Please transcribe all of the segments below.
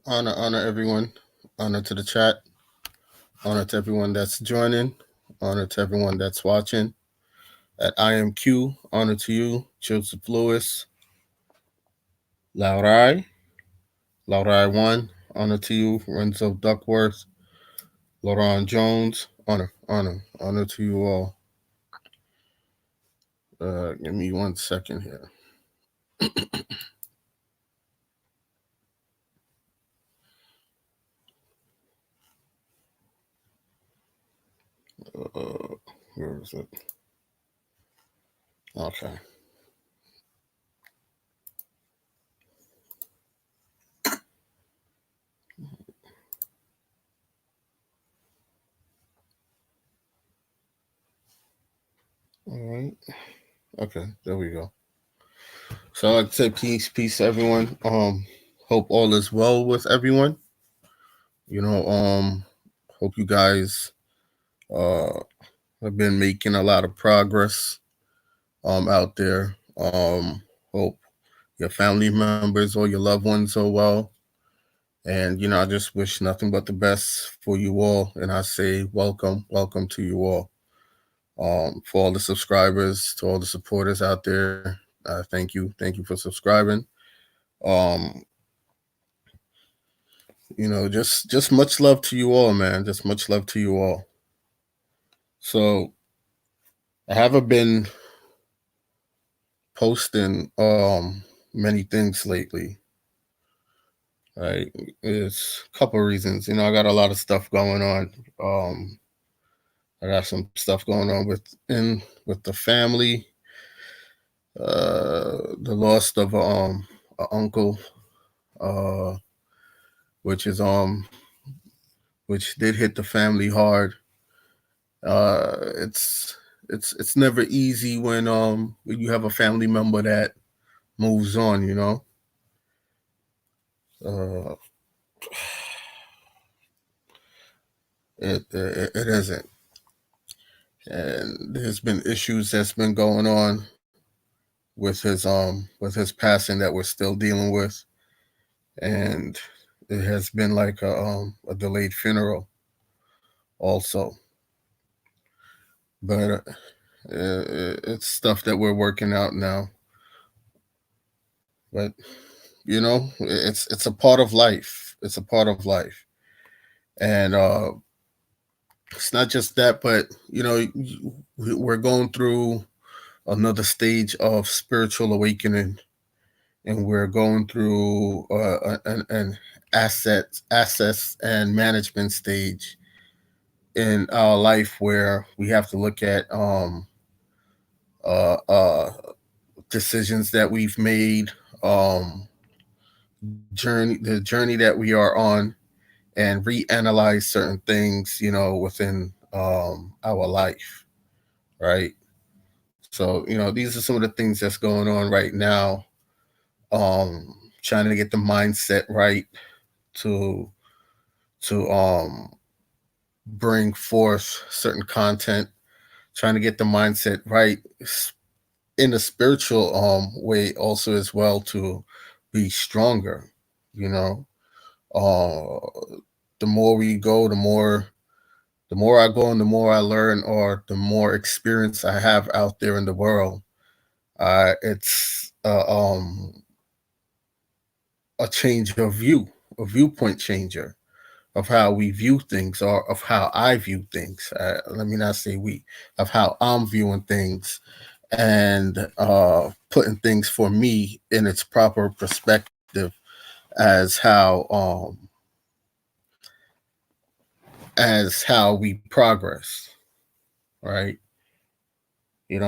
Honor everyone. Honor to the chat. Honor to everyone that's joining. Honor to everyone that's watching. At IMQ, honor to you, Joseph Lewis, Laurai, Laurai One. Honor to you, Renzo Duckworth, Laurent Jones. Honor to you all. Give me 1 second here. Uh, where is it? Okay. All right. Okay. There we go. So I'd say peace, everyone. Hope all is well with everyone. You know, hope you guys uh have been making a lot of progress out there. Hope your family members or your loved ones are well. And I just wish nothing but the best for you all. And I say welcome to you all. For all the subscribers, to all the supporters out there, thank you for subscribing. Um, just much love to you all, man. Just much love to you all. So I haven't been posting many things lately. Right, it's a couple of reasons. I got a lot of stuff going on. I got some stuff going on with the family. The loss of an uncle, uh, which is which did hit the family hard. It's never easy when you have a family member that moves on. Uh, it isn't, and there's been issues that's been going on with his passing that we're still dealing with, and it has been like a delayed funeral also, but it's stuff that we're working out now. But it's a part of life. It's a part of life, and it's not just that, but we're going through another stage of spiritual awakening, and we're going through an assets and management stage in our life where we have to look at uh, uh, decisions that we've made, um, the journey that we are on, and reanalyze certain things, within our life, right? So, these are some of the things that's going on right now. Trying to get the mindset right to to bring forth certain content, trying to get the mindset right in a spiritual way also as well, to be stronger. you know uh the more we go, the more I go and the more I learn, or the more experience I have out there in the world. It's a change of view, a viewpoint changer of how we view things, or of how I view things. Let me not say we, of how I'm viewing things, and putting things for me in its proper perspective, as how we progress, right?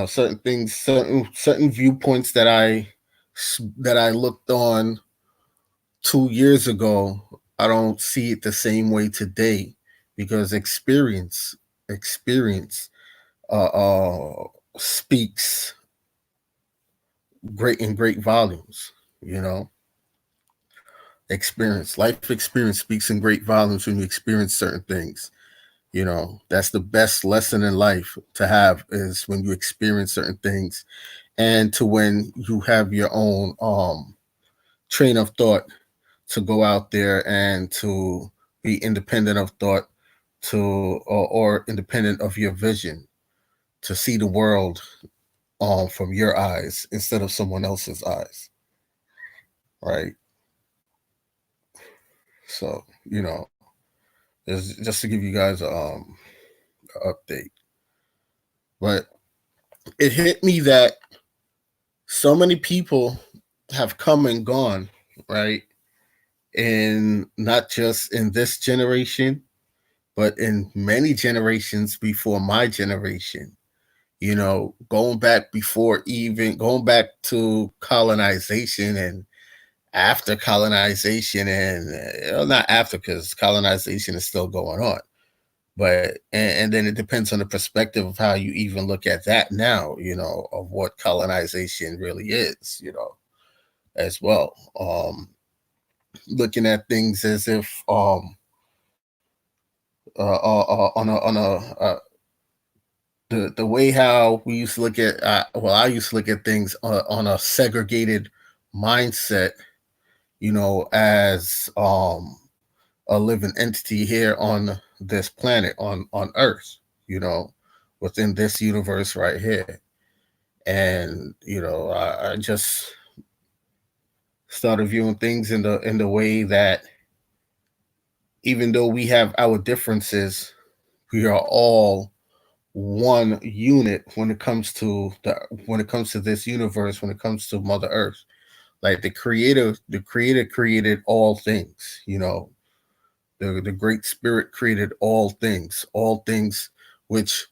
Certain things, certain viewpoints that I looked on 2 years ago, I don't see it the same way today, because experience uh, uh, speaks great volumes. You know, life experience speaks in great volumes when you experience certain things. That's the best lesson in life to have, is when you experience certain things, and to when you have your own train of thought to go out there and to be independent of thought, to or independent of your vision, to see the world from your eyes instead of someone else's eyes, right? So just to give you guys a update, but it hit me that so many people have come and gone, right? And not just in this generation, but in many generations before my generation. Going back before, even going back to colonization, and after colonization, and not after, because colonization is still going on. But and then it depends on the perspective of how you even look at that now, of what colonization really is, as well. Looking at things as if on a the way how we used to look at I used to look at things on a segregated mindset, as a living entity here on this planet, on Earth, you know, within this universe right here. And I just started viewing things in the way that, even though we have our differences, we are all one unit when it comes to this universe, when it comes to Mother Earth. Like the creator created all things. The great spirit created all things which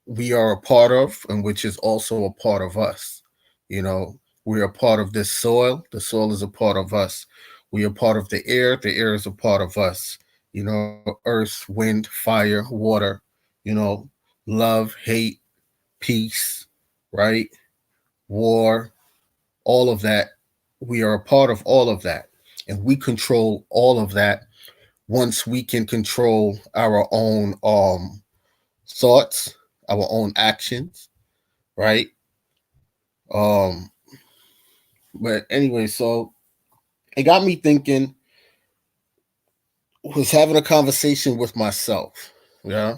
we are a part of, and which is also a part of us. We are part of this soil. The soil is a part of us. We are part of the air is a part of us. Earth, wind, fire, water, you know, love, hate, peace, right? War, all of that. We are a part of all of that. And we control all of that once we can control our own thoughts, our own actions, right? Um, but anyway, so it got me thinking, was having a conversation with myself, yeah,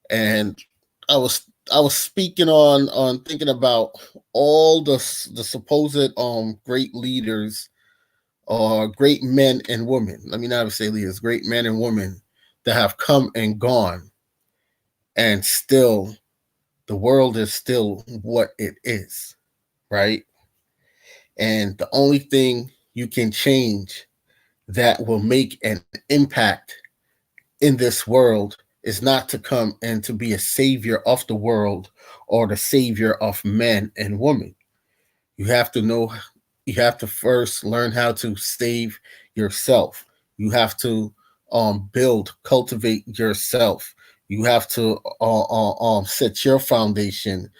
and I was I was speaking on thinking about all the supposed great leaders, or great men and women. Let me not even say leaders, great men and women that have come and gone, and still the world is still what it is, right? And the only thing you can change that will make an impact in this world is not to come and to be a savior of the world, or the savior of men and women. You have to know, you have to first learn how to save yourself. You have to cultivate yourself. You have to set your foundation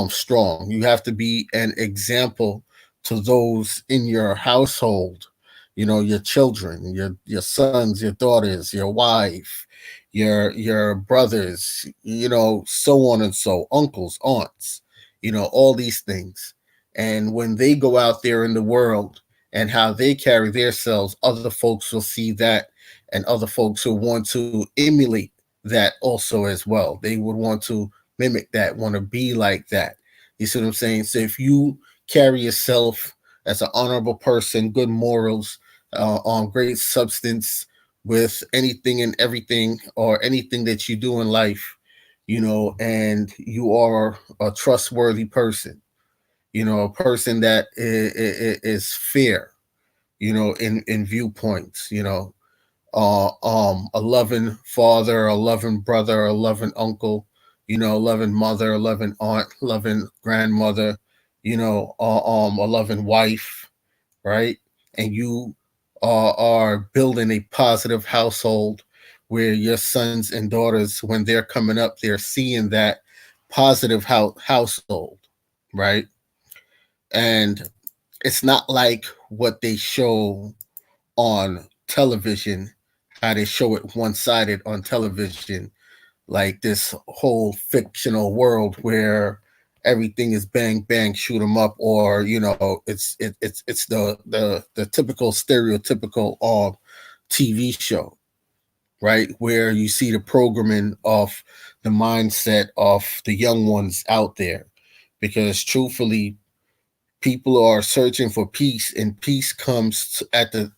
strong. You have to be an example to those in your household, your children, your sons, your daughters, your wife, your brothers, so on and so, uncles, aunts, all these things. And when they go out there in the world and how they carry themselves, other folks will see that, and other folks will want to emulate that also as well. They would want to mimic that, want to be like that. You see what I'm saying? So if you carry yourself as an honorable person, good morals, on great substance, with anything and everything, or anything that you do in life, and you are a trustworthy person, a person that is fair, in viewpoints, a loving father, a loving brother, a loving uncle, a loving mother, a loving aunt, loving grandmother, a loving wife, right? And you are building a positive household, where your sons and daughters, when they're coming up, they're seeing that positive household, right? And it's not like what they show on television, how they show it one sided on television, like this whole fictional world where everything is bang bang shoot 'em up, or it's the typical stereotypical TV show, right? Where you see the programming of the mindset of the young ones out there. Because truthfully, people are searching for peace, and peace comes at uh,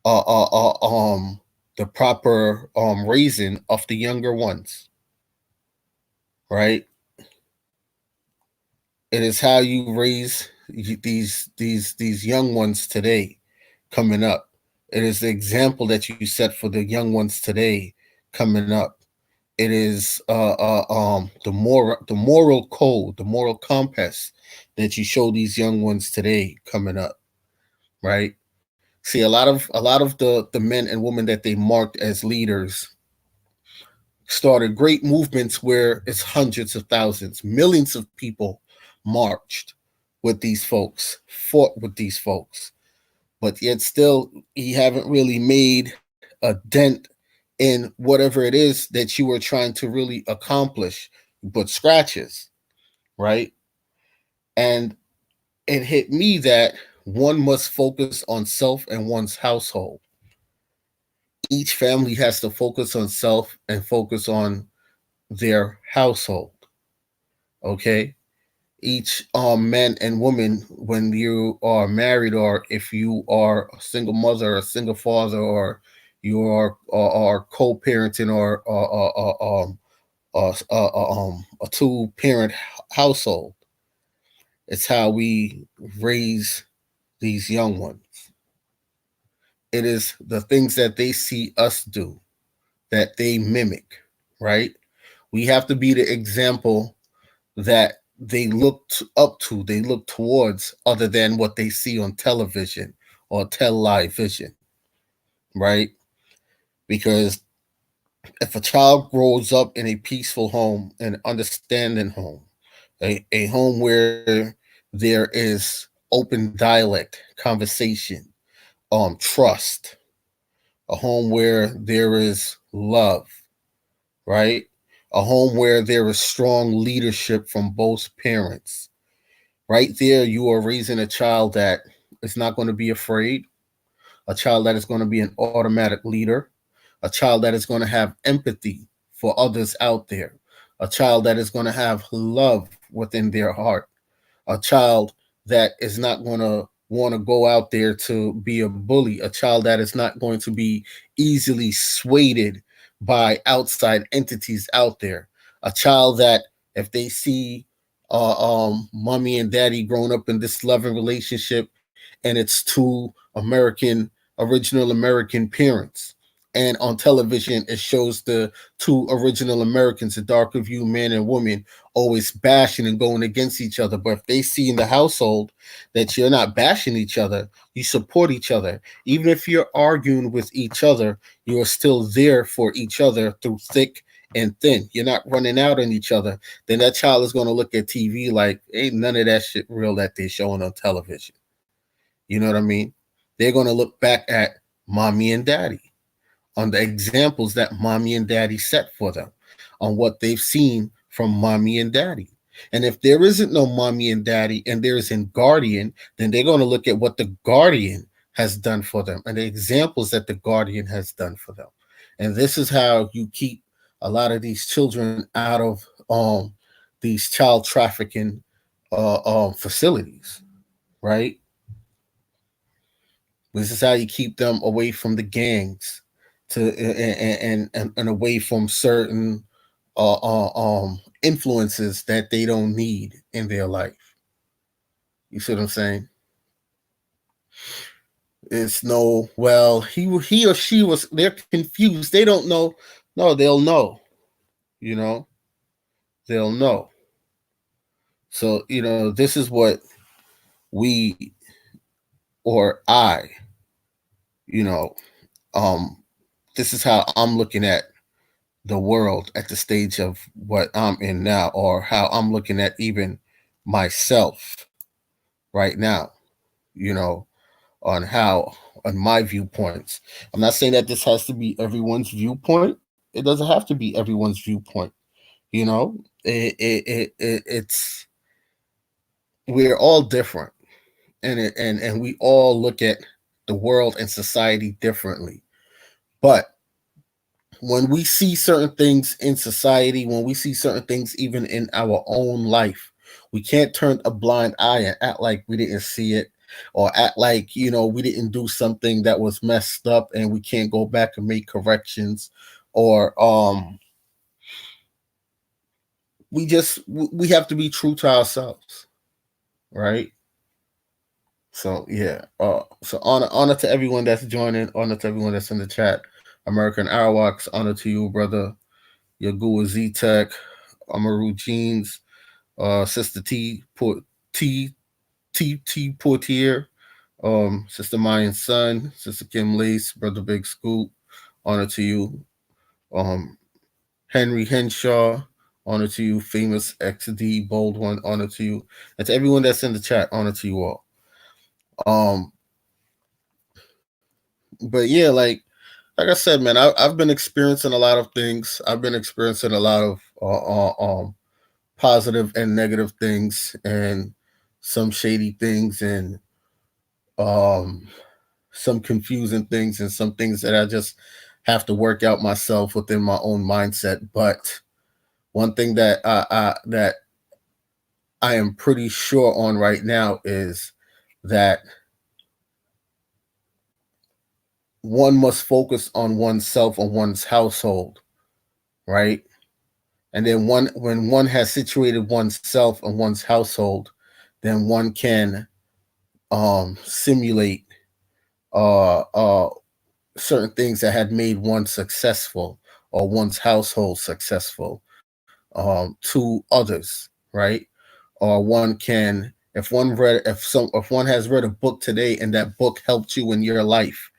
uh, uh, um the proper raising of the younger ones, right? It is how you raise these young ones today coming up. It is the example that you set for the young ones today coming up. It is the moral code, the moral compass that you show these young ones today coming up, right? See, a lot of the men and women that they marked as leaders started great movements where it's hundreds of thousands, millions of people marched with these folks, fought with these folks, but yet still you haven't really made a dent in whatever it is that you were trying to really accomplish, but scratches, right? And it hit me that one must focus on self and one's household. Each family has to focus on self and focus on their household. Okay, each man and woman, when you are married, or if you are a single mother, a single father, or you are co-parenting, or a two-parent household, it's how we raise these young ones. It is the things that they see us do that they mimic, right? We have to be the example that they up to, they look towards, other than what they see on television or television, right? Because if a child grows up in a peaceful home, an understanding home, a home where there is open dialect, conversation, trust, a home where there is love, right? A home where there is strong leadership from both parents. Right there, you are raising a child that is not going to be afraid, a child that is going to be an automatic leader, a child that is going to have empathy for others out there, a child that is going to have love within their heart, a child that is not going to want to go out there to be a bully, a child that is not going to be easily swayed by outside entities out there, a child that if they see mommy and daddy growing up in this loving relationship, and it's two original American parents, and on television it shows the two original Americans, a darker view man and woman, always bashing and going against each other. But if they see in the household that you're not bashing each other, you support each other. Even if you're arguing with each other, you are still there for each other through thick and thin. You're not running out on each other. Then that child is going to look at TV like, ain't none of that shit real that they're showing on television. You know what I mean? They're going to look back at mommy and daddy, on the examples that mommy and daddy set for them, on what they've seen from mommy and daddy. And if there isn't no mommy and daddy and there is a guardian, then they're going to look at what the guardian has done for them and the examples that the guardian has done for them. And this is how you keep a lot of these children out of these child trafficking facilities, right? This is how you keep them away from the gangs, to and away from certain influences that they don't need in their life. You see what I'm saying? It's no, well, he or she was, they're confused. They don't know. No, they'll know. You know, they'll know. So this is what we, or I, you know, um, this is how I'm looking at the world at the stage of what I'm in now, or how I'm looking at even myself right now, you know, on how, on my viewpoints. I'm not saying that this has to be everyone's viewpoint. It doesn't have to be everyone's viewpoint. You know, it's we're all different, and we all look at the world and society differently. But when we see certain things in society, when we see certain things even in our own life, we can't turn a blind eye and act like we didn't see it, or act like, we didn't do something that was messed up and we can't go back and make corrections, or we have to be true to ourselves, right? So yeah. So honor to everyone that's joining, honor to everyone that's in the chat. American Airwalks, honor to you, brother. Yagua Z Tech, Amaru Jeans, Sister T T Portier, Sister Mayan Son, Sister Kim Lace, Brother Big Scoop, honor to you. Um, Henry Henshaw, honor to you. Famous XD Bold One, honor to you. And to everyone that's in the chat, honor to you all. Um, but yeah, like I said, man, I've been experiencing a lot of things. I've been experiencing a lot of positive and negative things, and some shady things, and um some confusing things, and some things that I just have to work out myself within my own mindset. But one thing that I am pretty sure on right now is that one must focus on oneself, on one's household, right? And then when one has situated oneself and one's household, then one can simulate uh uh certain things that had made one successful, or one's household successful, to others, right? Or one can, if one has read a book today and that book helped you in your life,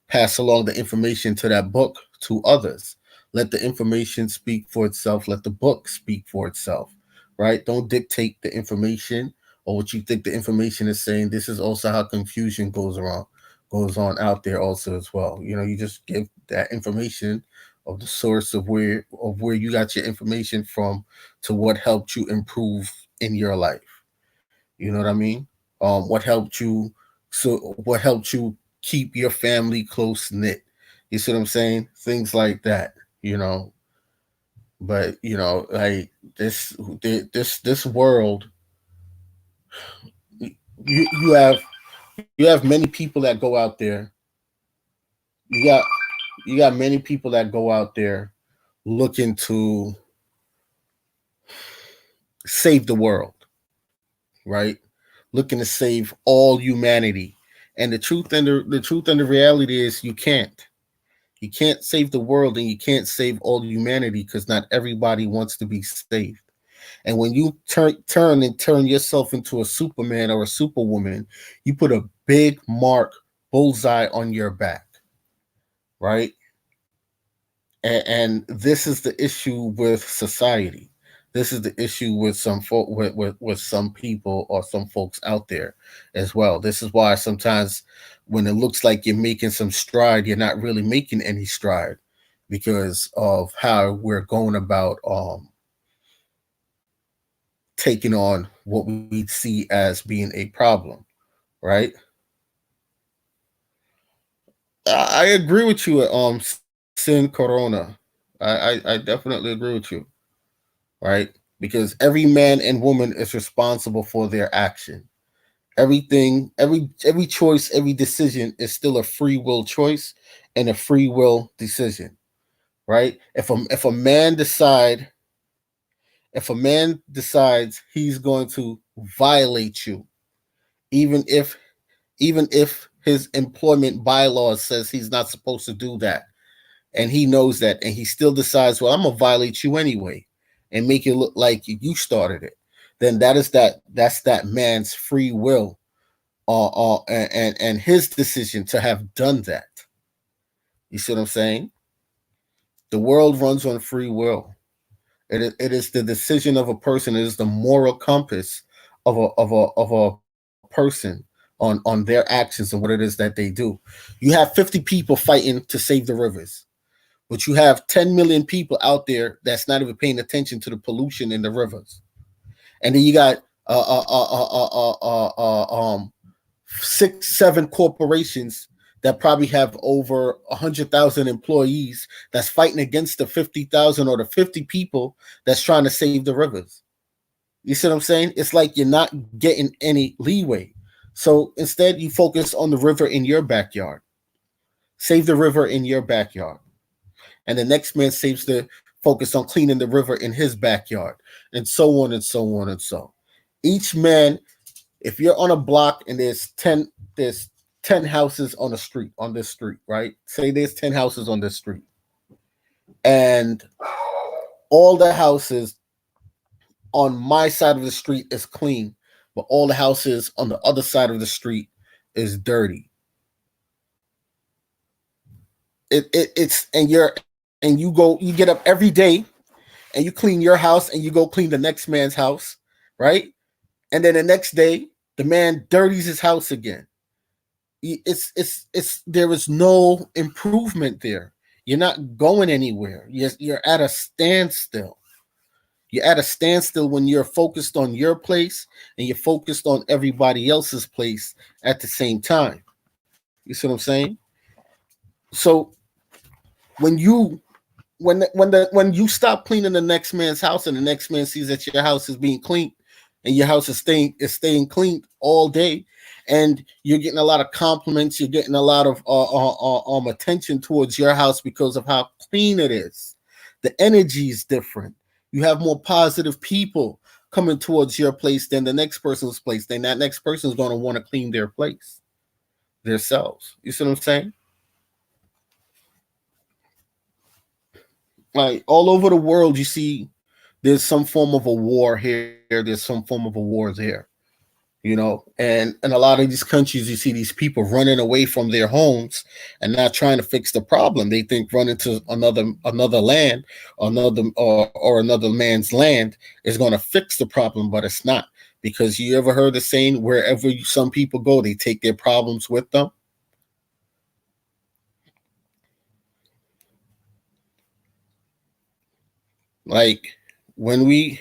pass along the information to that book to others. Let the information speak for itself. Let the book speak for itself, right? Don't dictate the information or what you think the information is saying. This is also how confusion goes on out there also as well. You just give that information of the source of where you got your information from, to what helped you improve in your life. You know what I mean? What helped you keep your family close knit? You see what I'm saying? Things like that. You know, but like this world, you have many people that go out there. You got you got many people that go out there looking to save the world, right? Looking to save all humanity. And the truth and the reality is, you can't. You can't save the world, and you can't save all humanity, because not everybody wants to be saved. And when you turn yourself into a Superman or a Superwoman, you put a big mark, bullseye on your back, right? And this is the issue with society. This is the issue with with some people, or some folks out there as well. This is why sometimes, when it looks like you're making some stride, you're not really making any stride, because of how we're going about taking on what we see as being a problem, right? I agree with you, Sin Corona. I definitely agree with you, right? Because every man and woman is responsible for their action. Every choice, every decision is still a free will choice and a free will decision, right? If a man decides he's going to violate you, even if his employment bylaws says he's not supposed to do that, and he knows that, and he still decides, well, I'm gonna violate you anyway, and make it look like you started it, then that's that man's free will, and his decision to have done that. You see what I'm saying? The world runs on free will. It is the decision of a person. It is the moral compass of a person on their actions and what it is that they do. You have 50 people fighting to save the rivers. but you have 10 million people out there that's not even paying attention to the pollution in the rivers. And then you got six, seven corporations that probably have over 100,000 employees that's fighting against the 50,000 or the 50 people that's trying to save the rivers. You see what I'm saying? It's like you're not getting any leeway. So instead, you focus on the river in your backyard. Save the river in your backyard. And the next man saves the focus on cleaning the river in his backyard, and so on and so on and so. Each man, if you're on a block and there's 10 houses on the street, on this street, right? Say there's 10 houses on this street. And all the houses on my side of the street is clean, but all the houses on the other side of the street is dirty. It's you get up every day and you clean your house and you go clean the next man's house, right? And then the next day the man dirties his house again. It's there is no improvement there. You're not going anywhere. You're at a standstill. You're at a standstill when you're focused on your place and you're focused on everybody else's place at the same time. You see what I'm saying? So when you when you stop cleaning the next man's house and the next man sees that your house is being cleaned and your house is staying clean all day, and you're getting a lot of compliments, you're getting a lot of attention towards your house because of how clean it is. The energy is different. You have more positive people coming towards your place than the next person's place. Then that next person is going to want to clean their place, themselves. You see what I'm saying? Like all over the world, you see there's some form of a war here, there's some form of a war there. And a lot of these countries, you see these people running away from their homes and not trying to fix the problem. They think running to another land, or another man's land is going to fix the problem, but it's not. Because you ever heard the saying, wherever some people go, they take their problems with them? Like when we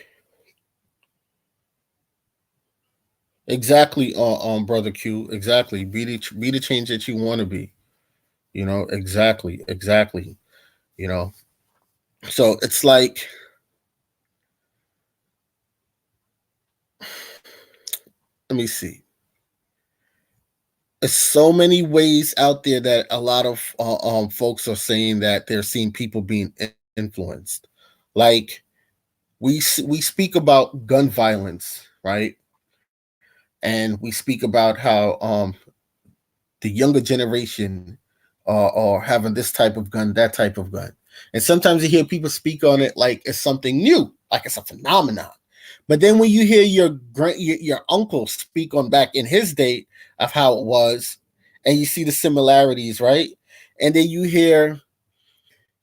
exactly, brother Q, exactly, be the change that you want to be. Exactly, exactly. You know, so it's like, let me see. There's so many ways out there that a lot of folks are saying that they're seeing people being influenced. Like we speak about gun violence, right? And we speak about how the younger generation are having this type of gun, that type of gun. And sometimes you hear people speak on it like it's something new, like it's a phenomenon. But then when you hear your uncle speak on back in his day of how it was, and you see the similarities, right? And then you hear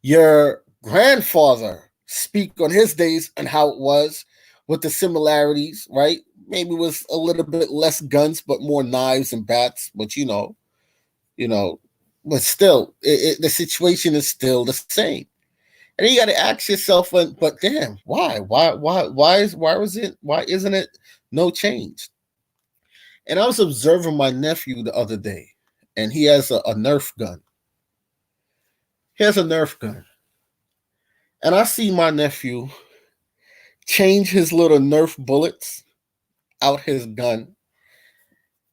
your grandfather speak on his days and how it was with the similarities, right? Maybe it was a little bit less guns, but more knives and bats. But you know, but still, the situation is still the same. And then you got to ask yourself, but damn, why isn't it no change? And I was observing my nephew the other day, and he has a Nerf gun. He has a Nerf gun, and I see my nephew change his little Nerf bullets out his gun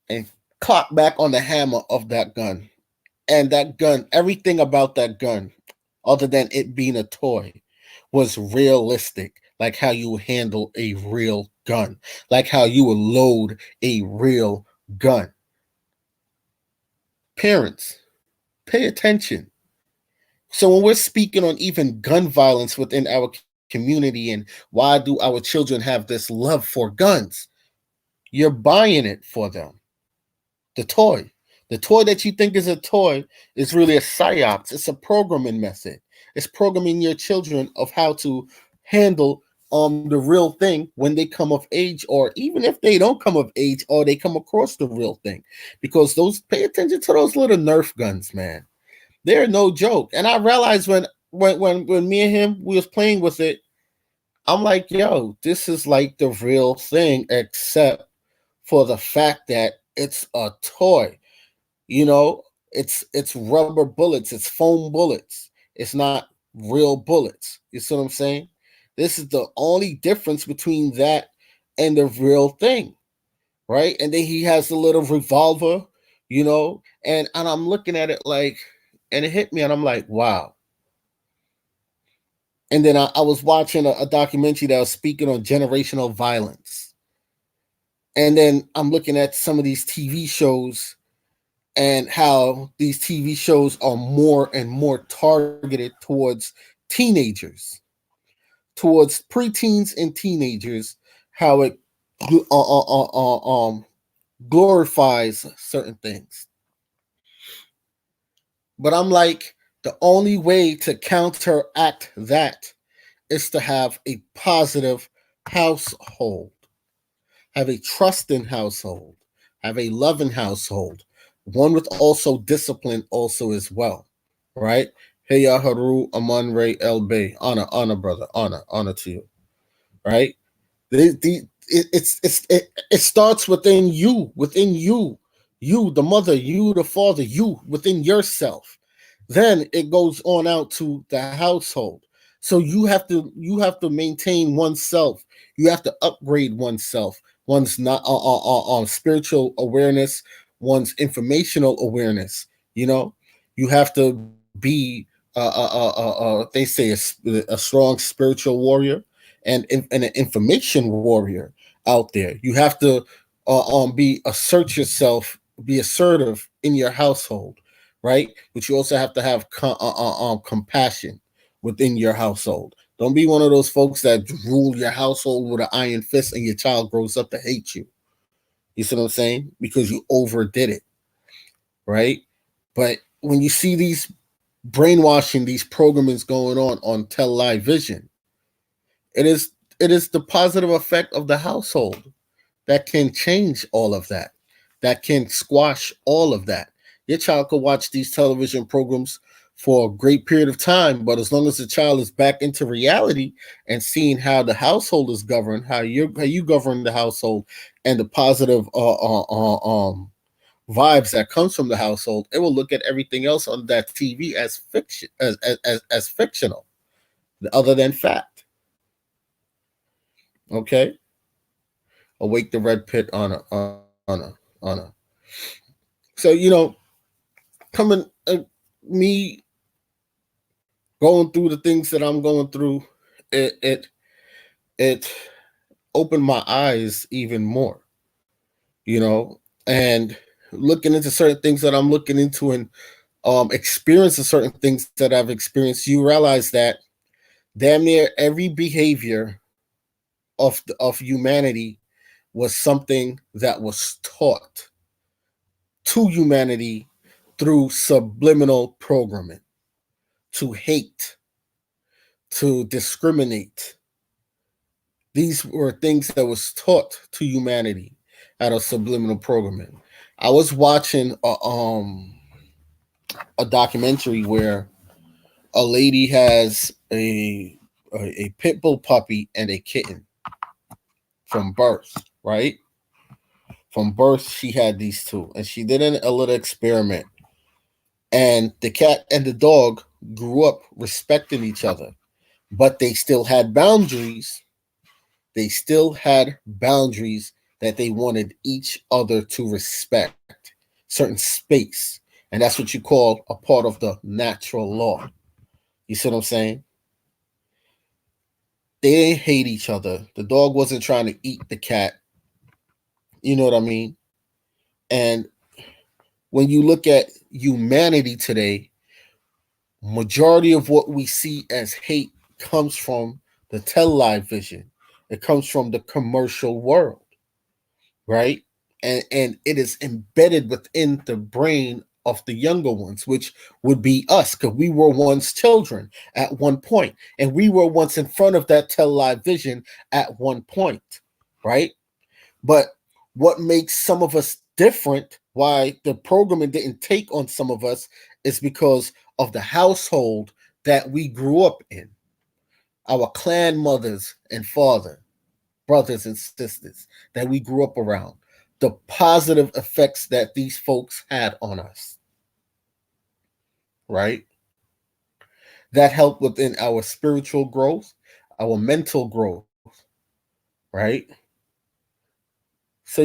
and clock back on the hammer of that gun. And that gun, everything about that gun, other than it being a toy, was realistic. Like how you handle a real gun, like how you would load a real gun. Parents, pay attention. So when we're speaking on even gun violence within our community and why do our children have this love for guns, you're buying it for them. The toy. The toy that you think is a toy is really a psyops. It's a programming method. It's programming your children of how to handle the real thing when they come of age, or even if they don't come of age or they come across the real thing. Because pay attention to those little Nerf guns, man. They're no joke. And I realized when me and him we was playing with it, I'm like, yo, this is like the real thing, except for the fact that it's a toy. You know, it's rubber bullets, it's foam bullets. It's not real bullets. You see what I'm saying? This is the only difference between that and the real thing, right? And then he has the little revolver, and I'm looking at it like, and it hit me, and I'm like, wow. And then I was watching a documentary that was speaking on generational violence, and then I'm looking at some of these TV shows and how these TV shows are more and more targeted towards teenagers, towards preteens and teenagers, how it glorifies certain things. But I'm like, the only way to counteract that is to have a positive household, have a trusting household, have a loving household, one with also discipline also as well, right? Hey Haru Aman Ray El Bay, honor, brother, honor to you, right? It starts within you, the mother, you, the father, you, within yourself. Then it goes on out to the household. So you have to maintain oneself. You have to upgrade oneself. One's not on spiritual awareness, one's informational awareness. You have to be they say a strong spiritual warrior and an information warrior out there. You have to be assert yourself, be assertive in your household, right? But you also have to have compassion within your household. Don't be one of those folks that rule your household with an iron fist and your child grows up to hate you. You see what I'm saying? Because you overdid it, right? But when you see these brainwashing, these programmings going on television, it is the positive effect of the household that can change all of that, that can squash all of that. Your child could watch these television programs for a great period of time, but as long as the child is back into reality and seeing how the household is governed, how you govern the household, and the positive vibes that comes from the household, it will look at everything else on that TV as fiction, as fictional, other than fact. Okay, awake the red pit on a. So coming me going through the things that I'm going through, it opened my eyes even more, you know, and looking into certain things that I'm looking into and experiencing certain things that I've experienced. You realize that damn near every behavior of humanity was something that was taught to humanity through subliminal programming, to hate, to discriminate. These were things that was taught to humanity out of subliminal programming. I was watching a documentary where a lady has a pit bull puppy and a kitten from birth, right? From birth, she had these two, and she did a little experiment. And the cat and the dog grew up respecting each other, but they still had boundaries. They still had boundaries that they wanted each other to respect, certain space. And that's what you call a part of the natural law. You see what I'm saying? They didn't hate each other. The dog wasn't trying to eat the cat. You know what I mean? And when you look at humanity today, majority of what we see as hate comes from the television. It comes from the commercial world, right? And it is embedded within the brain of the younger ones, which would be us, because we were once children at one point, and we were once in front of that television at one point, right? But what makes some of us different, why the programming didn't take on some of us, is because of the household that we grew up in, our clan mothers and father, brothers and sisters that we grew up around, the positive effects that these folks had on us, right? That helped within our spiritual growth, our mental growth, right? So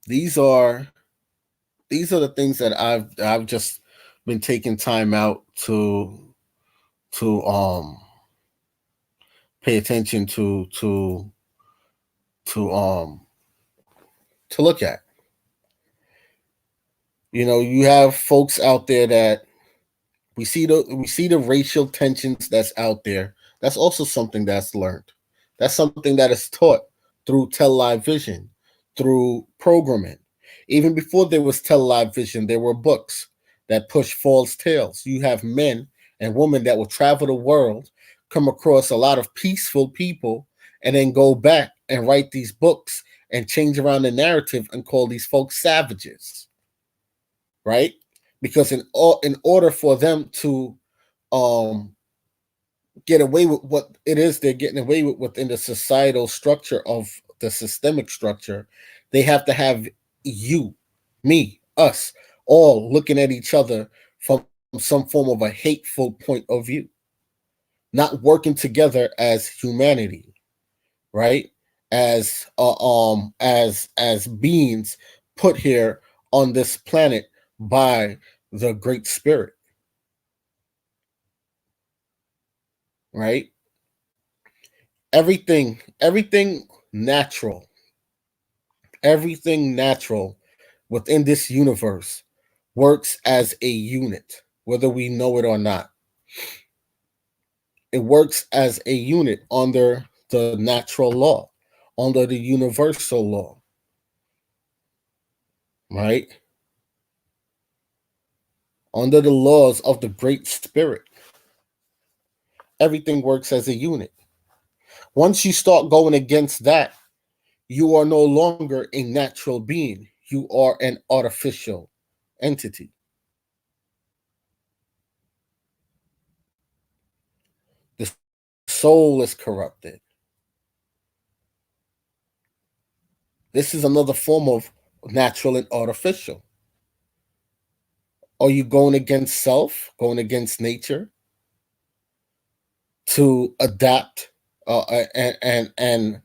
these are these are the things that I've just been taking time out to pay attention to to look at. You have folks out there that we see the racial tensions that's out there. That's also something that's learned. That's something that is taught through television, through programming. Even before there was television, there were books that push false tales. You have men and women that will travel the world, come across a lot of peaceful people, and then go back and write these books and change around the narrative and call these folks savages, right? Because in order for them to um get away with what it is they're getting away with within the societal structure of the systemic structure, they have to have you, me, us, all looking at each other from some form of a hateful point of view, not working together as humanity, right? As beings put here on this planet by the Great Spirit, right? Everything natural, everything natural within this universe works as a unit, whether we know it or not. It works as a unit under the natural law, under the universal law, right? Under the laws of the Great Spirit. Everything works as a unit. Once you start going against that, you are no longer a natural being. You are an artificial entity. The soul is corrupted. This is another form of natural and artificial. Are you going against self, going against nature to adapt and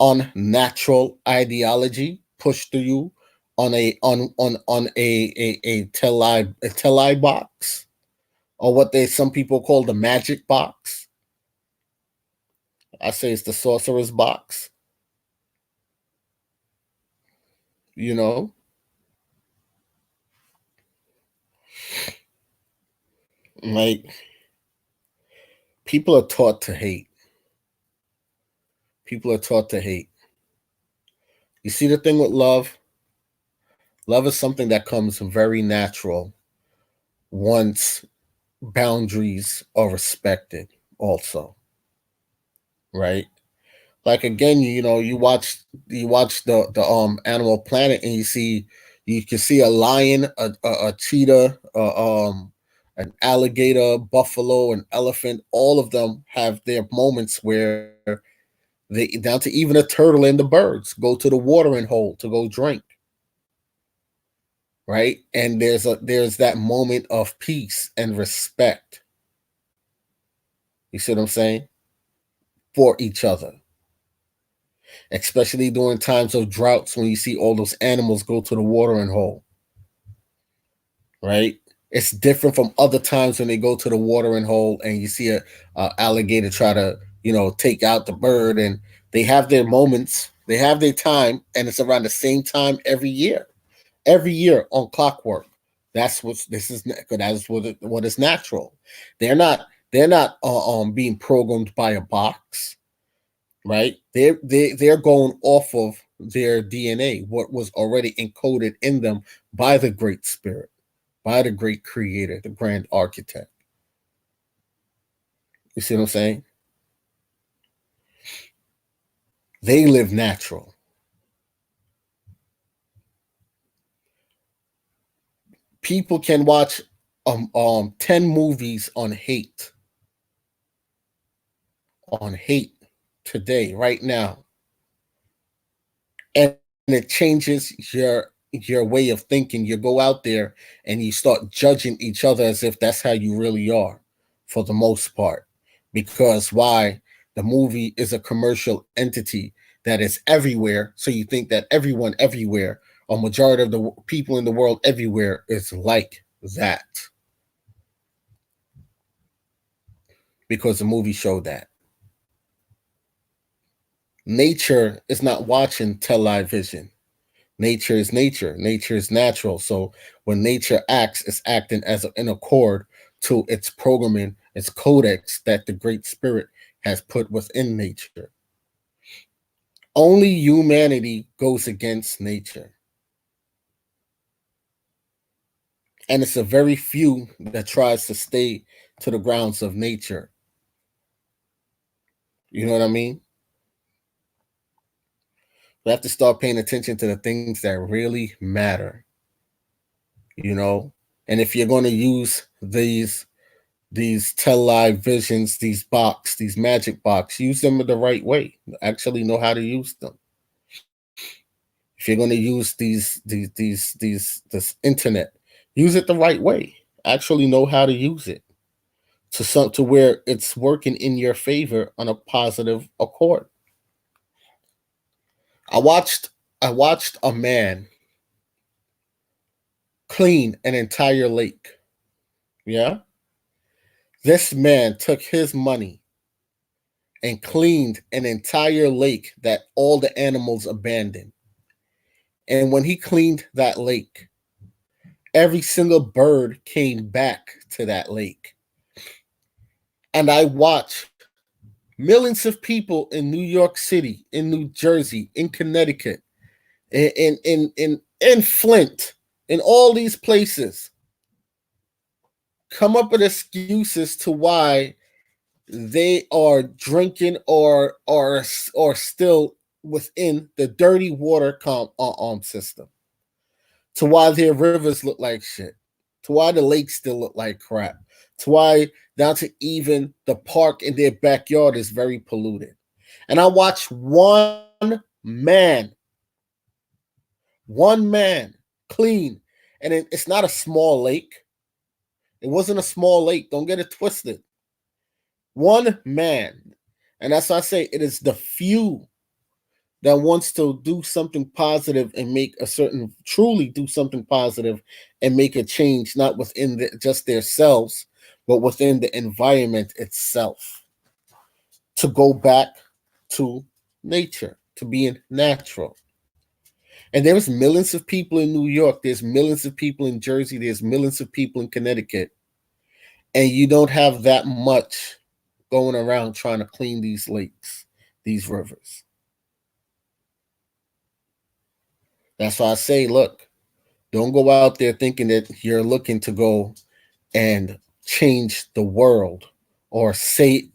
unnatural ideology pushed to you on a box, or what they some people call the magic box? I say it's the sorcerer's box. You know, like, people are taught to hate. People are taught to hate. You see the thing with love? Love is something that comes very natural once boundaries are respected, also, right? Like, again, you watch the Animal Planet, and you can see a lion, a cheetah, an alligator, buffalo, an elephant. All of them have their moments where they, down to even a turtle and the birds, go to the watering hole to go drink, right? And there's that moment of peace and respect. You see what I'm saying? For each other, especially during times of droughts when you see all those animals go to the watering hole, right? It's different from other times when they go to the watering hole and you see a alligator try to take out the bird, and they have their moments, they have their time, and it's around the same time every year on clockwork. That's what this is. That's what is natural. They're not being programmed by a box, right? They're going off of their DNA, what was already encoded in them by the Great Spirit, by the great Creator, the grand architect. You see what I'm saying? They live natural. People can watch 10 movies on hate today, right now, and it changes your way of thinking. You go out there and you start judging each other as if that's how you really are, for the most part. Because why? The movie is a commercial entity that is everywhere, so you think that everyone everywhere, a majority of the people in the world everywhere, is like that because the movie showed that. Nature is not watching television. Nature is nature. Nature is natural. So when nature acts, it's acting as in accord to its programming, its codex that the Great Spirit has put within nature. Only humanity goes against nature. And it's a very few that tries to stay to the grounds of nature. You know what I mean? We have to start paying attention to the things that really matter, you know? And if you're going to use these televisions, these magic box, use them the right way. Actually know how to use them. If you're going to use this internet, use it the right way. Actually know how to use it to where it's working in your favor on a positive accord. I watched I watched a man clean an entire lake. Yeah, this man took his money and cleaned an entire lake that all the animals abandoned. And when he cleaned that lake, every single bird came back to that lake. And I watched millions of people in New York City, in New Jersey, in Connecticut, in Flint, in all these places come up with excuses to why they are drinking or still within the dirty water system, to why their rivers look like shit, to why the lakes still look like crap, to why down to even the park in their backyard is very polluted. And I watched man, one man clean, and it's not a small lake. It wasn't a small lake. Don't get it twisted. One man. And that's why I say it is the few that wants to do something positive and make a certain, truly do something positive and make a change, not within just their selves, but within the environment itself. To go back to nature, to being natural. And there's millions of people in New York, there's millions of people in Jersey, there's millions of people in Connecticut, and you don't have that much going around trying to clean these lakes, these rivers. That's why I say, look, don't go out there thinking that you're looking to go and change the world or say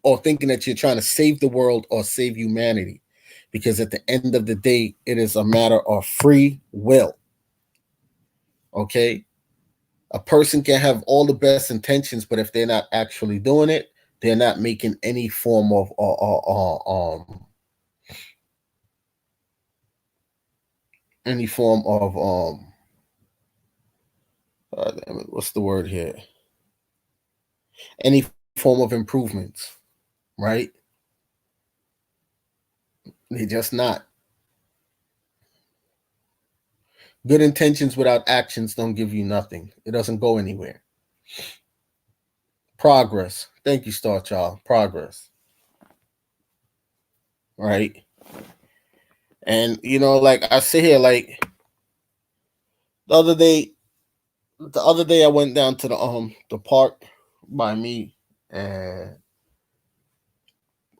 or thinking that you're trying to save the world or save humanity. Because at the end of the day, it is a matter of free will. Okay? A person can have all the best intentions, but if they're not actually doing it, they're not making any form of any form of what's the word here? Any form of improvements, right? They just not. Good intentions without actions don't give you nothing. It doesn't go anywhere. Progress. Thank you, Star Child. Progress. Right? And like I sit here like the other day I went down to the park by me and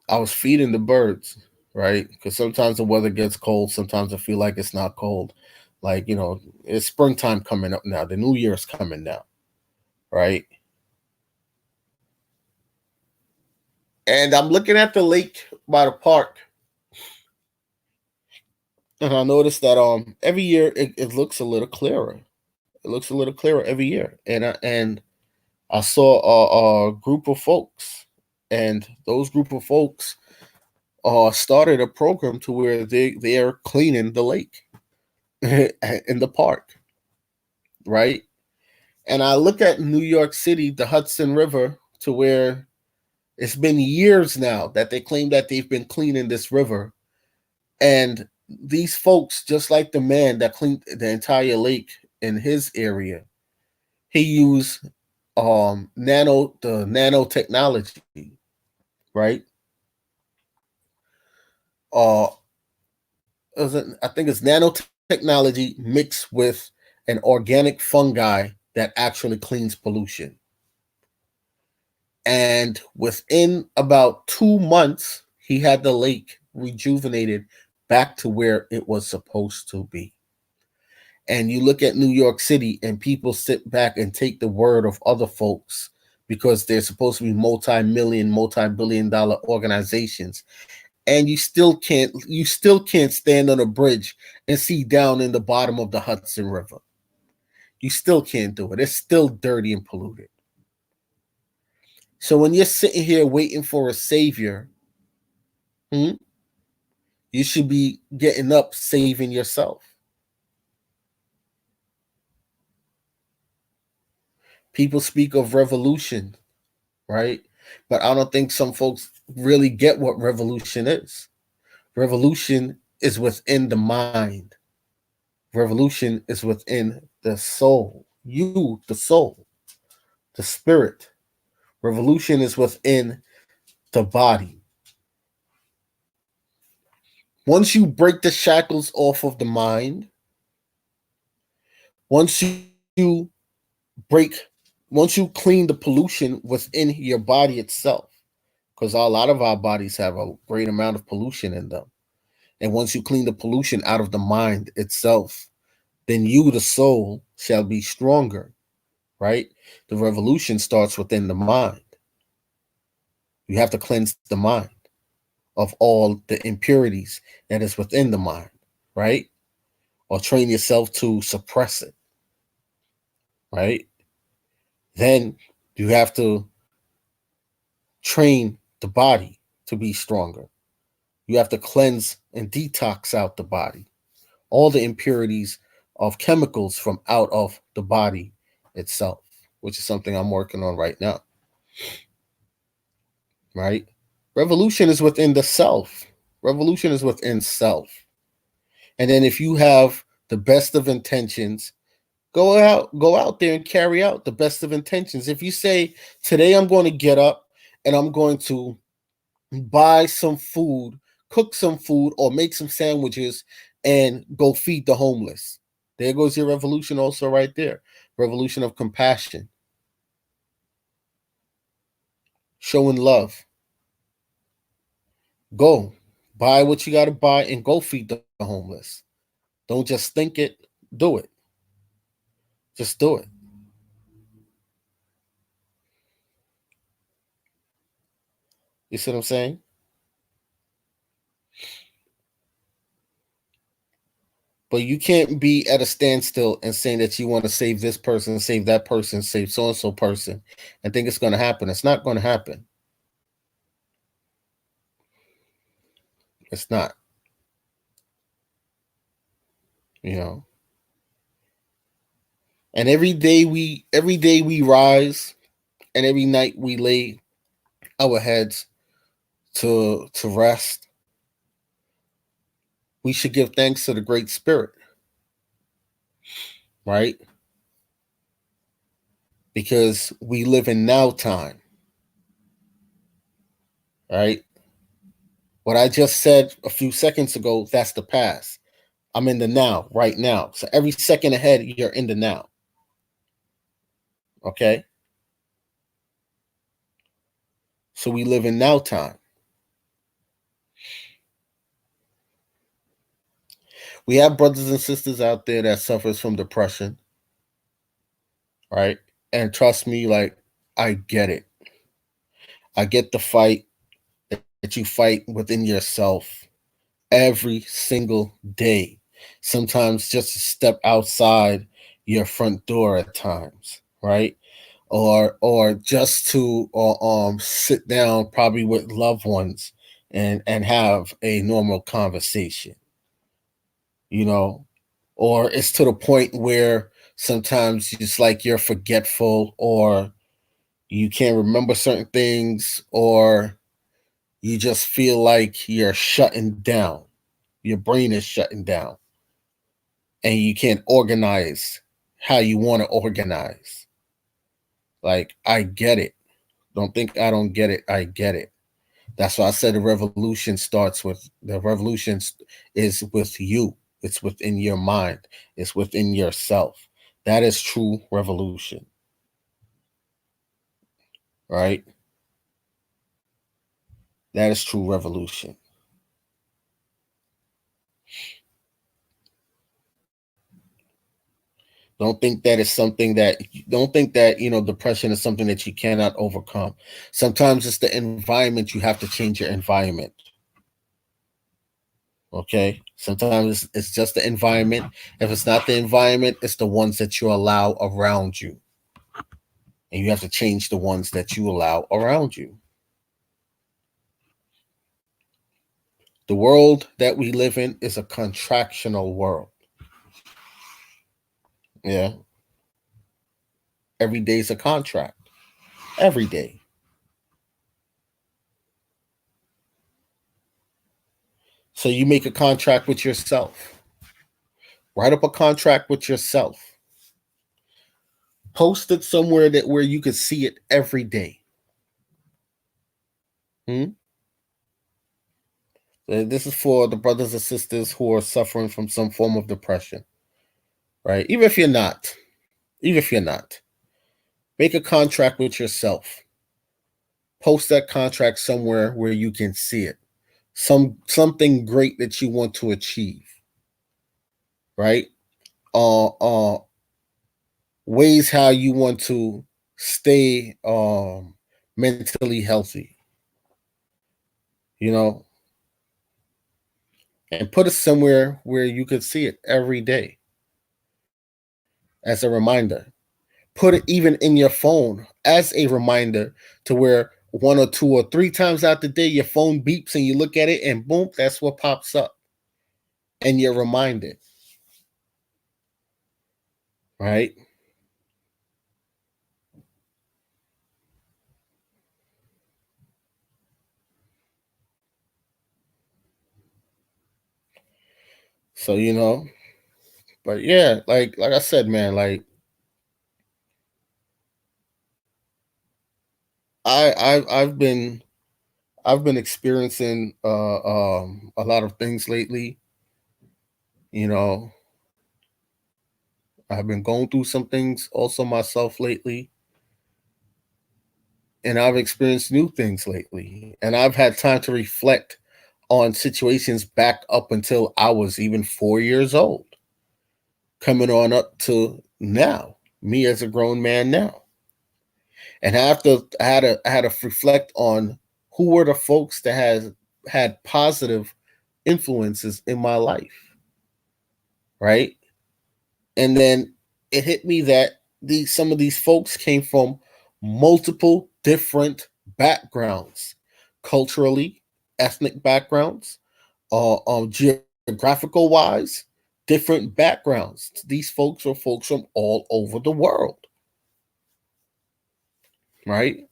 I was feeding the birds, right? Because sometimes the weather gets cold, sometimes I feel like it's not cold. Like, it's springtime coming up now. The new year's coming now, right? And I'm looking at the lake by the park, and I noticed that every year it looks a little clearer. It looks a little clearer every year. And I saw a group of folks, and those group of folks started a program to where they are cleaning the lake in the park, right? And I look at New York City, the Hudson River, to where it's been years now that they claim that they've been cleaning this river. And these folks, just like the man that cleaned the entire lake in his area, he used nanotechnology, right? Uh I think it's nanotechnology mixed with an organic fungi that actually cleans pollution. And within about 2 months, he had the lake rejuvenated back to where it was supposed to be. And you look at New York City, and people sit back and take the word of other folks because they're supposed to be multi-million, multi-billion dollar organizations. And you still can't stand on a bridge and see down in the bottom of the Hudson River. You still can't do it. It's still dirty and polluted. So when you're sitting here waiting for a savior, hmm, you should be getting up saving yourself. People speak of revolution, right? But I don't think some folks really get what revolution is. Revolution is within the mind. Revolution is within the soul. You, the soul, the spirit. Revolution is within the body. Once you break the shackles off of the mind, once you break, once you clean the pollution within your body itself, because a lot of our bodies have a great amount of pollution in them. And once you clean the pollution out of the mind itself, then you, the soul, shall be stronger, right? The revolution starts within the mind. You have to cleanse the mind of all the impurities that is within the mind, right? Or train yourself to suppress it, right? Then you have to train the body to be stronger. You have to cleanse and detox out the body, all the impurities of chemicals from out of the body itself, which is something I'm working on right now, right? Revolution is within the self. Revolution is within self. And then if you have the best of intentions, go out there and carry out the best of intentions. If you say, today I'm going to get up and I'm going to buy some food, cook some food, or make some sandwiches and go feed the homeless. There goes your revolution also right there. Revolution of compassion, showing love. Go buy what you got to buy and go feed the homeless. Don't just think it, do it. Just do it. You see what I'm saying? But you can't be at a standstill and saying that you want to save this person, save that person, save so and so person, and think it's going to happen. It's not going to happen. It's not. You know. And every day we rise, and every night we lay our heads to rest. We should give thanks to the Great Spirit, right? Because we live in now time, right? What I just said a few seconds ago, that's the past. I'm in the now, right now. So every second ahead, you're in the now. Okay? So we live in now time. We have brothers and sisters out there that suffers from depression, right? And trust me, like, I get it. I get the fight that you fight within yourself every single day. Sometimes just to step outside your front door at times, right? Or just to sit down probably with loved ones and have a normal conversation, you know. Or it's to the point where sometimes it's like you're forgetful, or you can't remember certain things, or you just feel like you're shutting down. Your brain is shutting down and you can't organize how you want to organize. Like, I get it. Don't think I don't get it. I get it. That's why I said the revolution is with you. It's within your mind. It's within yourself. That is true revolution, right? That is true revolution. Don't think that is something that don't think that depression is something that you cannot overcome. Sometimes it's the environment. You have to change your environment. Okay. Sometimes it's just the environment. If it's not the environment, it's the ones that you allow around you. And you have to change the ones that you allow around you. The world that we live in is a contractional world. Yeah. Every day is a contract. Every day. So you make a contract with yourself. Write up a contract with yourself. Post it somewhere that where you could see it every day. Hmm? This is for the brothers and sisters who are suffering from some form of depression, right? Even if you're not, make a contract with yourself. Post that contract somewhere where you can see it. Something great that you want to achieve, right? Uh, ways how you want to stay mentally healthy, you know, and put it somewhere where you could see it every day as a reminder. Put it even in your phone as a reminder, to where one or two or three times out the day your phone beeps and you look at it and boom, that's what pops up and you're reminded, right? So but yeah, like I said, man, like I've been experiencing a lot of things lately. You know, I've been going through some things also myself lately, and I've experienced new things lately, and I've had time to reflect on situations back up until I was even 4 years old, coming on up to now, me as a grown man now. And I had to reflect on who were the folks that has had positive influences in my life, right? And then it hit me that these some of these folks came from multiple different backgrounds, culturally, ethnic backgrounds, geographical wise, different backgrounds. These folks are folks from all over the world, right?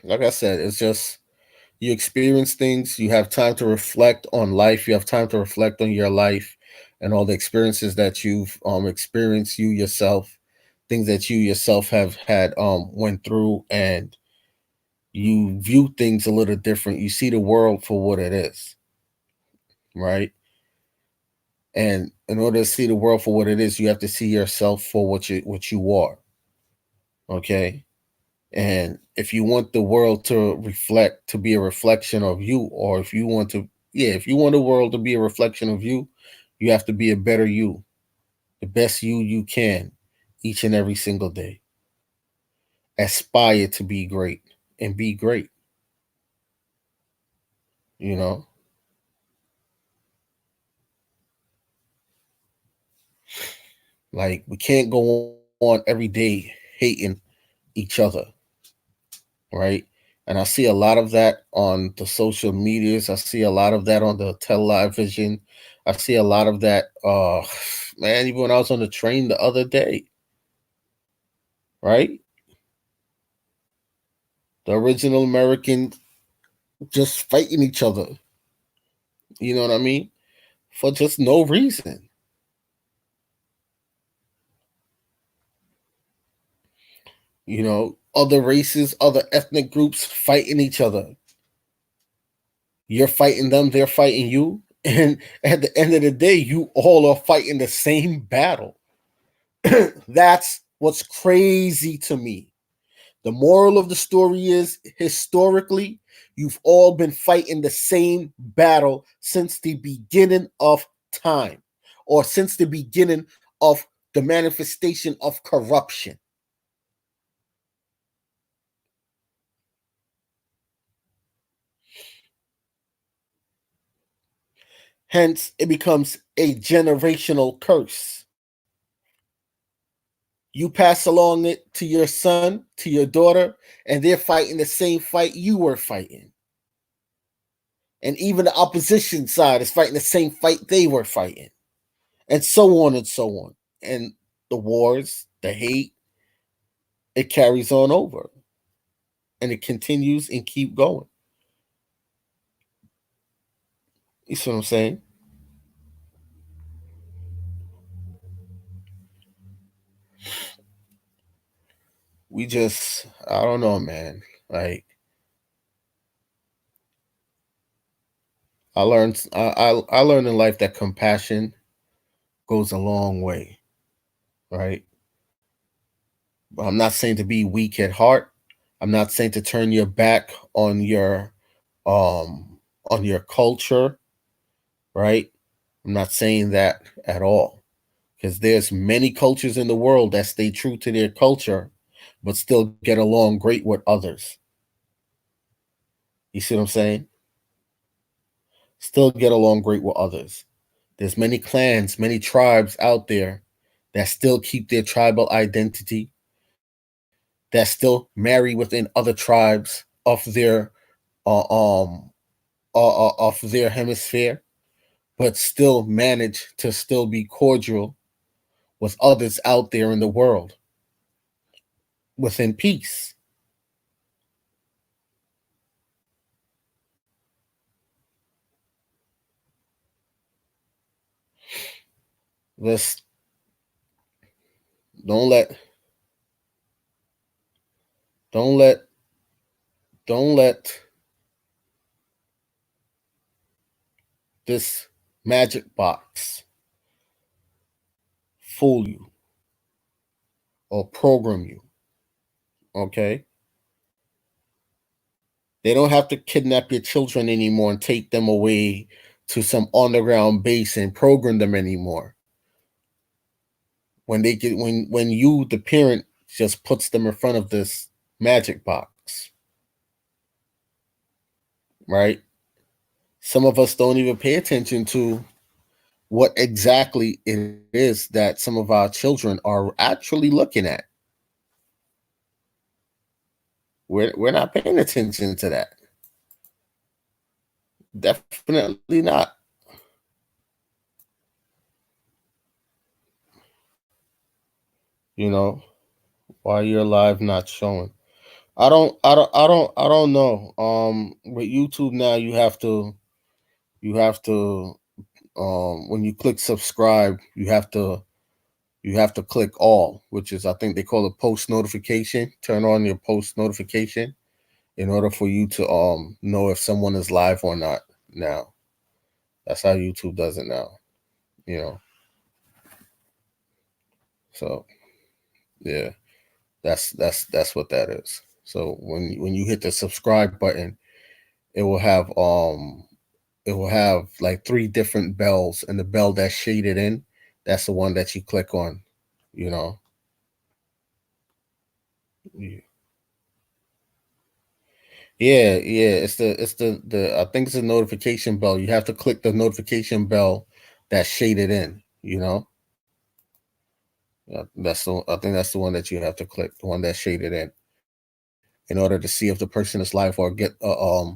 Like I said, it's just you experience things, you have time to reflect on life, you have time to reflect on your life and all the experiences that you've experienced, you yourself, things that you yourself have had went through, and you view things a little different. You see the world for what it is, right? And in order to see the world for what it is, you have to see yourself for what you are. Okay. And if you want the world to be a reflection of you, or if you want to, yeah, if you want the world to be a reflection of you, you have to be a better you, the best you can, each and every single day. Aspire to be great and be great, you know? Like we can't go on every day hating each other, right? And I see a lot of that on the social medias. I see a lot of that on the television. I see a lot of that. Man, even when I was on the train the other day, right? The original Americans just fighting each other. You know what I mean? For just no reason. Other races, other ethnic groups fighting each other. You're fighting them, they're fighting you. And at the end of the day, you all are fighting the same battle. That's what's crazy to me. The moral of the story is historically, you've all been fighting the same battle since the beginning of time or since the beginning of the manifestation of corruption. Hence, it becomes a generational curse. You pass along it to your son, to your daughter, and they're fighting the same fight you were fighting. And even the opposition side is fighting the same fight they were fighting. And so on and so on. And the wars, the hate, it carries on over. And it continues and keep going. You see what I'm saying? I don't know, man. Like I learned in life that compassion goes a long way, right? But I'm not saying to be weak at heart. I'm not saying to turn your back um on your culture, right? I'm not saying that at all. Because there's many cultures in the world that stay true to their culture, but still get along great with others. You see what I'm saying? Still get along great with others. There's many clans, many tribes out there that still keep their tribal identity, that still marry within other tribes uh, um of their hemisphere, but still manage to still be cordial with others out there in the world within peace. Let's don't let don't let don't let this magic box fool you or program you. Okay? They don't have to kidnap your children anymore and take them away to some underground base and program them anymore. When you the parent just puts them in front of this magic box, right? Some of us don't even pay attention to what exactly it is that some of our children are actually looking at. We're not paying attention to that. Definitely not. You know, why you're live not showing. I don't know. With YouTube now you have to when you click subscribe, you have to click all, which is I think they call it post notification. Turn on your post notification in order for you to know if someone is live or not now. That's how YouTube does it now, you know. So yeah, that's what that is. So when you hit the subscribe button, it will have it will have like three different bells, and the bell that's shaded in, that's the one that you click on, you know. Yeah, it's the I think it's a notification bell. You have to click the notification bell that's shaded in, you know. I think that's the one that you have to click, the one that's shaded in order to see if the person is live or get a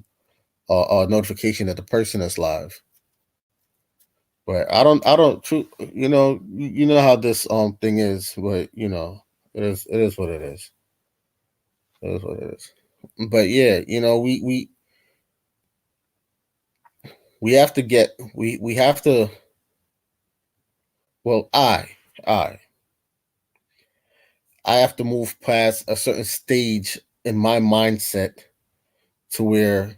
notification that the person is live. But I don't you know how this thing is, but it is what it is. It is what it is. But yeah, we have to get we have to well I I have to move past a certain stage in my mindset to where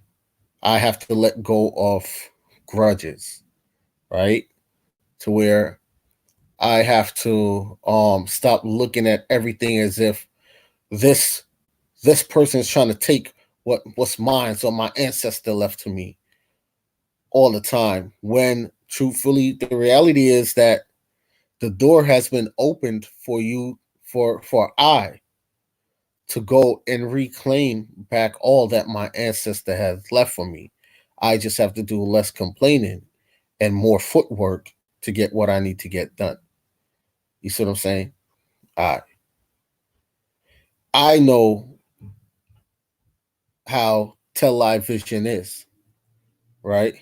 I have to let go of grudges, right? To where I have to stop looking at everything as if this this person is trying to take what's mine, so my ancestor left to me all the time. When truthfully, the reality is that the door has been opened for you for I to go and reclaim back all that my ancestor has left for me. I just have to do less complaining and more footwork to get what I need to get done. You see what I'm saying? I I know how television is, right?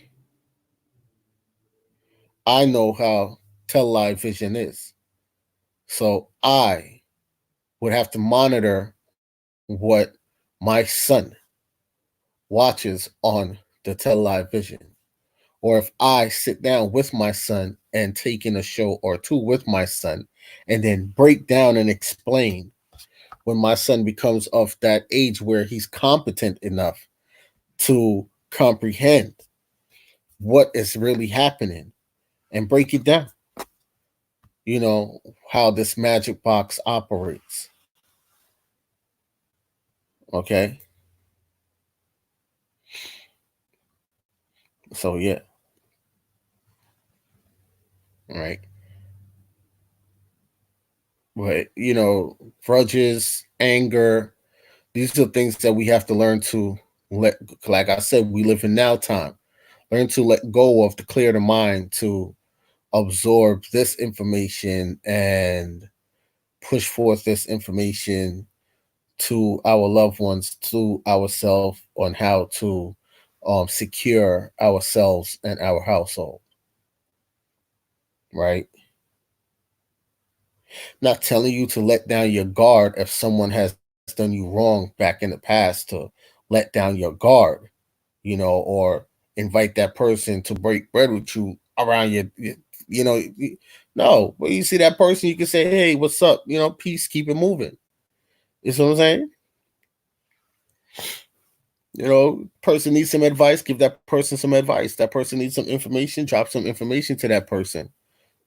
I know how television is. So I would have to monitor what my son watches on the television. Or if I sit down with my son and take in a show or two with my son and then break down and explain when my son becomes of that age where he's competent enough to comprehend what is really happening and break it down, you know, how this magic box operates. Okay. So, yeah, right. But, grudges, anger, these are things that we have to learn to let, like I said, we live in now time. Learn to let go of, to clear the mind, to absorb this information and push forth this information to our loved ones, to ourselves, on how to secure ourselves and our household, right? Not telling you to let down your guard if someone has done you wrong back in the past, to let down your guard, or invite that person to break bread with you around you know, no, but you see that person, you can say, hey, what's up? Peace, keep it moving. You see what I'm saying? Person needs some advice, give that person some advice. That person needs some information, drop some information to that person.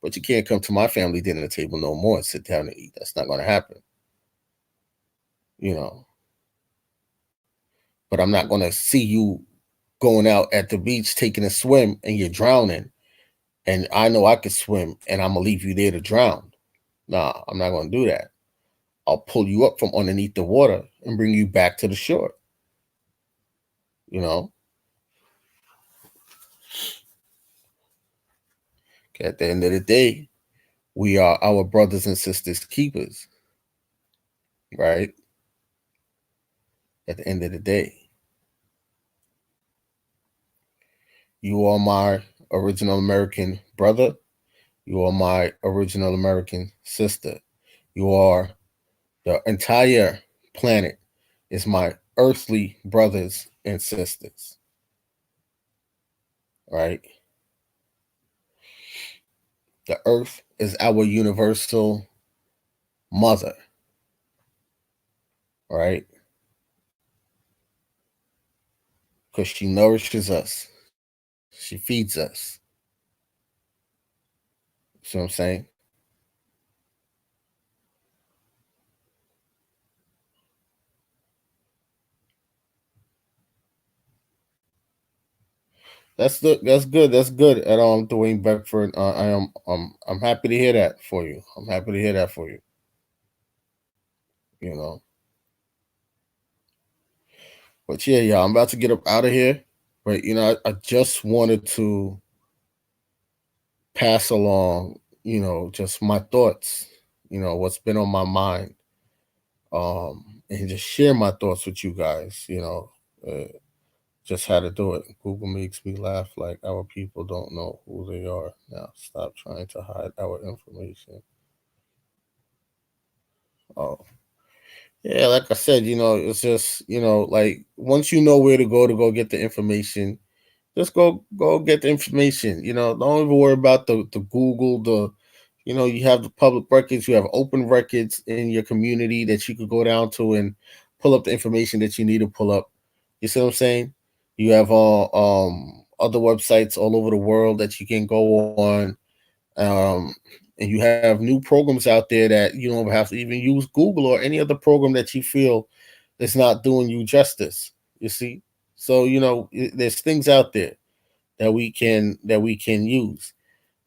But you can't come to my family dinner table no more and sit down and eat. That's not going to happen. You know, but I'm not going to see you going out at the beach taking a swim and you're drowning. And I know I can swim and I'm going to leave you there to drown. Nah, I'm not going to do that. I'll pull you up from underneath the water and bring you back to the shore. You know, at the end of the day, we are our brothers and sisters keepers, right? At the end of the day, you are my original American brother. You are my original American sister. You are the entire planet is my earthly brothers and sisters, right? The earth is our universal mother, right? Because she nourishes us, she feeds us. See what I'm saying? That's good. That's good. At Dwayne Beckford. I'm happy to hear that for you. I'm happy to hear that for you. You know. But yeah, yeah, I'm about to get up out of here. But I just wanted to pass along, just my thoughts, what's been on my mind, and just share my thoughts with you guys. Just how to do it. Google makes me laugh like our people don't know who they are. Now stop trying to hide our information. Oh, yeah, like I said, it's just, like once you know where to go get the information, just go get the information. Don't even worry about the Google, you have the public records, you have open records in your community that you could go down to and pull up the information that you need to pull up. You see what I'm saying? You have other websites all over the world that you can go on. Um, and you have new programs out there that you don't have to even use Google or any other program that you feel is not doing you justice. You see? So, there's things out there that we can use.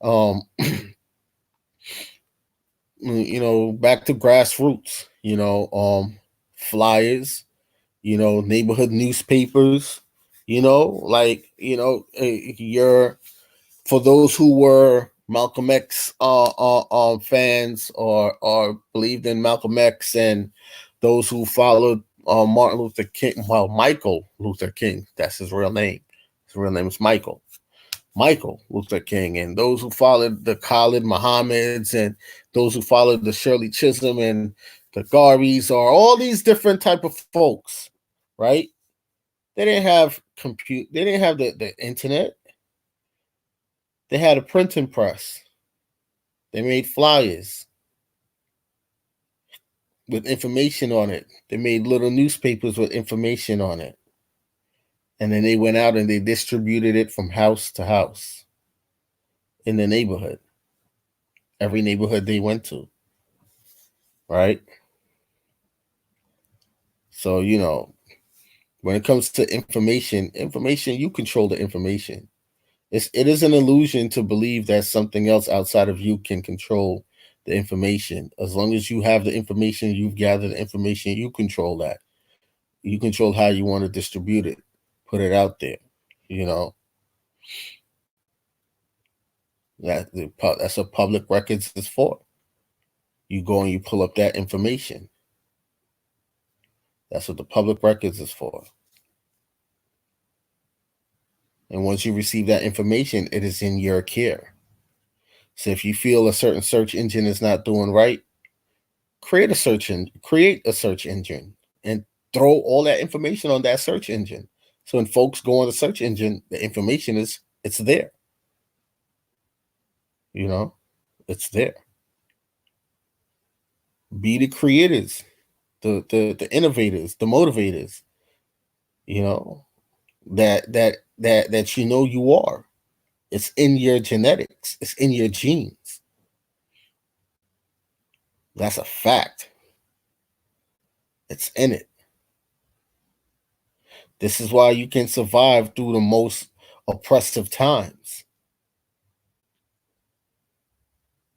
Um, back to grassroots, flyers, neighborhood newspapers, like, your for those who were Malcolm X fans or believed in Malcolm X, and those who followed Martin Luther King, well, Michael Luther King, that's his real name. His real name is Michael Luther King, and those who followed the Khalid Muhammad's, and those who followed the Shirley Chisholm and the Garveys, or all these different type of folks, right? They didn't have compute. They didn't have the internet. They had a printing press. They made flyers with information on it. They made little newspapers with information on it. And then they went out and they distributed it from house to house in the neighborhood, every neighborhood they went to, right? So, when it comes to information, you control the information. It is an illusion to believe that something else outside of you can control the information. As long as you have the information, you've gathered the information, you control that. You control how you want to distribute it, put it out there. You know that's what public records is for. You go and you pull up that information. That's what the public records is for. And once you receive that information, it is in your care. So if you feel a certain search engine is not doing right, create a search engine and throw all that information on that search engine. So when folks go on the search engine, the information it's there. You know, it's there. Be the creators, the innovators, the motivators. You know that you are. It's in your genetics. It's in your genes. That's a fact. It's in it. This is why you can survive through the most oppressive times.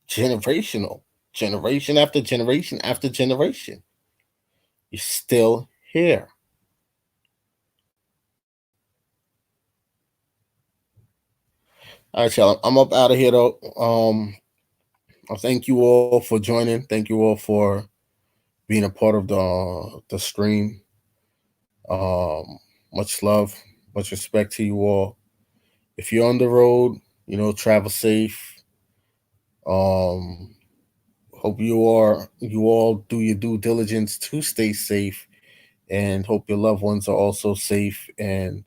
Generational, generation after generation after generation. You're still here. All right, y'all. I'm up out of here though. I thank you all for joining. Thank you all for being a part of the stream. Much love, much respect to you all. If you're on the road, travel safe. Um, Hope you all do your due diligence to stay safe, and hope your loved ones are also safe, and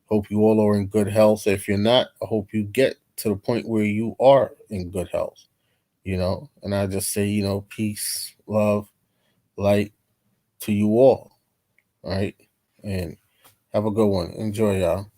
hope you all are in good health. If you're not, I hope you get to the point where you are in good health. And I just say, peace, love, light to you all. Right? And have a good one. Enjoy, y'all.